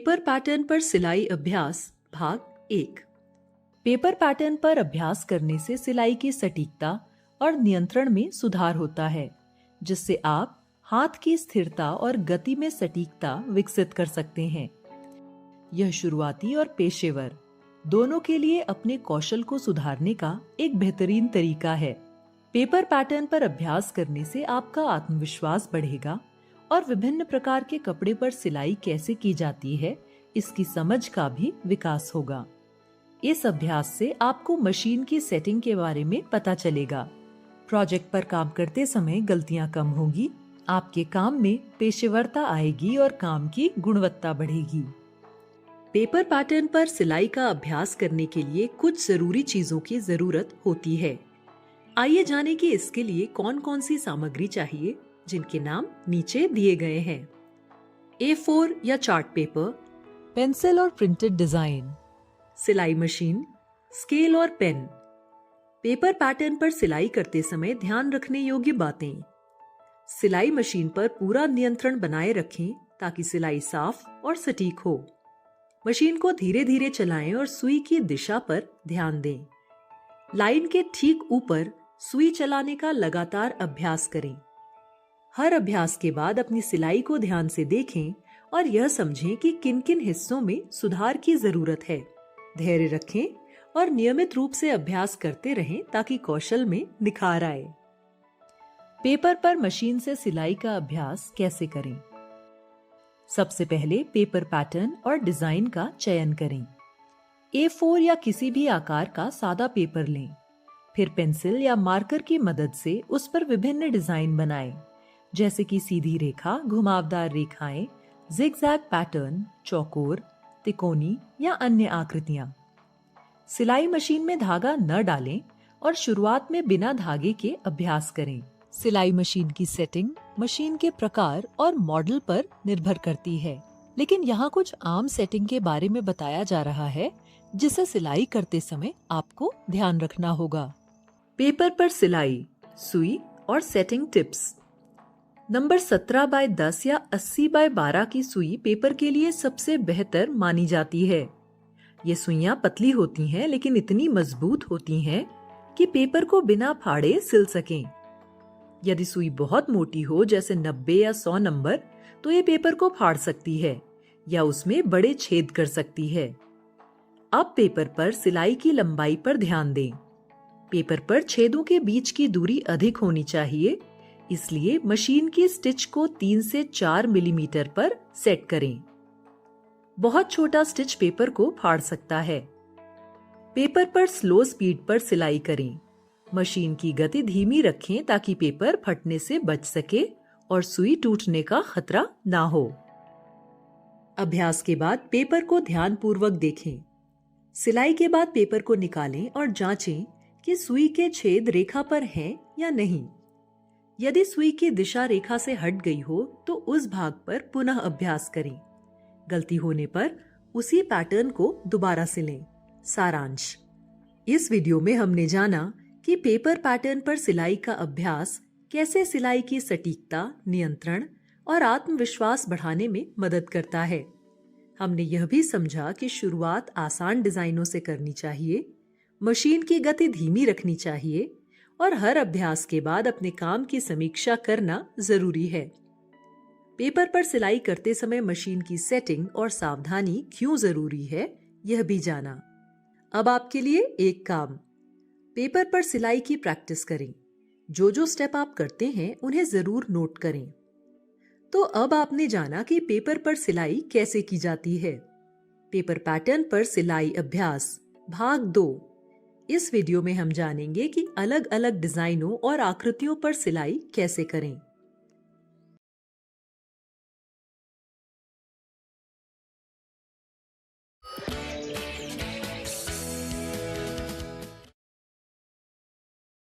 Paper pattern पर सिलाई अभ्यास भाग 1। पेपर पैटर्न पर अभ्यास करने से सिलाई की सटीकता और नियंत्रण में सुधार होता है, जिससे आप हाथ की स्थिरता और गति में सटीकता विकसित कर सकते हैं। यह शुरुआती और पेशेवर दोनों के लिए अपने कौशल को सुधारने का एक बेहतरीन तरीका है। पेपर पैटर्न पर अभ्यास करने से आपका आत्मविश्वास बढ़ेगा और विभिन्न प्रकार के कपड़े पर सिलाई कैसे की जाती है, इसकी समझ का भी विकास होगा। इस अभ्यास से आपको मशीन की सेटिंग के बारे में पता चलेगा। प्रोजेक्ट पर काम करते समय गलतियां कम होगी, आपके काम में पेशेवरता आएगी और काम की गुणवत्ता बढ़ेगी। पेपर पैटर्न पर सिलाई का अभ्यास करने के लिए कुछ जरूरी चीजों की जरूरत होती है। आइए जाने कि इसके लिए कौन कौन सी सामग्री चाहिए, जिनके नाम नीचे दिए गए हैं। A4 या चार्ट पेपर, पेंसिल और प्रिंटेड डिजाइन, सिलाई मशीन, स्केल और पेन। पेपर पैटर्न पर सिलाई करते समय ध्यान रखने योग्य बातें। सिलाई मशीन पर पूरा नियंत्रण बनाए रखें ताकि सिलाई साफ और सटीक हो। मशीन को धीरे धीरे चलाएं और सुई की दिशा पर ध्यान दें। लाइन के ठीक ऊपर सुई चलाने का लगातार अभ्यास करें। हर अभ्यास के बाद अपनी सिलाई को ध्यान से देखें और यह समझें कि किन किन हिस्सों में सुधार की जरूरत है। धैर्य रखें और नियमित रूप से अभ्यास करते रहें ताकि कौशल में निखार आए। पेपर पर मशीन से सिलाई का अभ्यास कैसे करें? सबसे पहले पेपर पैटर्न और डिजाइन का चयन करें। A4 या किसी भी आकार का सादा पेपर लें। फिर पेंसिल या मार्कर की मदद से उस पर विभिन्न डिजाइन बनाएं, जैसे कि सीधी रेखा, घुमावदार रेखाएं, जिगजैग पैटर्न, चौकोर, तिकोनी या अन्य आकृतियां। सिलाई मशीन में धागा न डालें और शुरुआत में बिना धागे के अभ्यास करें। सिलाई मशीन की सेटिंग मशीन के प्रकार और मॉडल पर निर्भर करती है, लेकिन यहाँ कुछ आम सेटिंग के बारे में बताया जा रहा है जिसे सिलाई करते समय आपको ध्यान रखना होगा। पेपर पर सिलाई, सुई और सेटिंग टिप्स। नंबर 17x10 या 80x12 की सुई पेपर के लिए सबसे बेहतर मानी जाती है। ये सुइयां पतली होती हैं, लेकिन इतनी मजबूत होती हैं कि पेपर को बिना फाड़े सिल सकें। यदि सुई बहुत मोटी हो, जैसे 90 या 100 नंबर, तो ये पेपर को फाड़ सकती है या उसमें बड़े छेद कर सकती है। अब पेपर पर सिलाई की लंबाई पर ध्यान दें। पेपर पर छेदों के बीच की दूरी अधिक होनी चाहिए, इसलिए मशीन की स्टिच को 3 से 4 मिलीमीटर पर सेट करें। बहुत छोटा स्टिच पेपर को फाड़ सकता है। पेपर पर स्लो स्पीड पर सिलाई करें। मशीन की गति धीमी रखें ताकि पेपर फटने से बच सके और सुई टूटने का खतरा ना हो। अभ्यास के बाद पेपर को ध्यानपूर्वक देखें। सिलाई के बाद पेपर को निकालें और जांचें कि सुई के छेद रेखा पर हैं या नहीं। यदि सुई की दिशा रेखा से हट गई हो तो उस भाग पर पुनः अभ्यास करें। गलती होने पर उसी पैटर्न को दोबारा सिलें। सारांश: इस वीडियो में हमने जाना कि पेपर पैटर्न पर सिलाई का अभ्यास कैसे सिलाई की सटीकता, नियंत्रण और आत्मविश्वास बढ़ाने में मदद करता है। हमने यह भी समझा कि शुरुआत आसान डिजाइनों से करनी चाहिए, मशीन की गति धीमी रखनी चाहिए और हर अभ्यास के बाद अपने काम की समीक्षा करना जरूरी है। पेपर पर सिलाई करते समय मशीन की सेटिंग और सावधानी क्यों जरूरी है, यह भी जाना। अब आपके लिए एक काम, पेपर पर सिलाई की प्रैक्टिस करें। जो स्टेप आप करते हैं उन्हें जरूर नोट करें। तो अब आपने जाना कि पेपर पर सिलाई कैसे की जाती है। पेपर पैटर्न पर सिलाई अभ्यास भाग 2। इस वीडियो में हम जानेंगे कि अलग अलग डिजाइनों और आकृतियों पर सिलाई कैसे करें।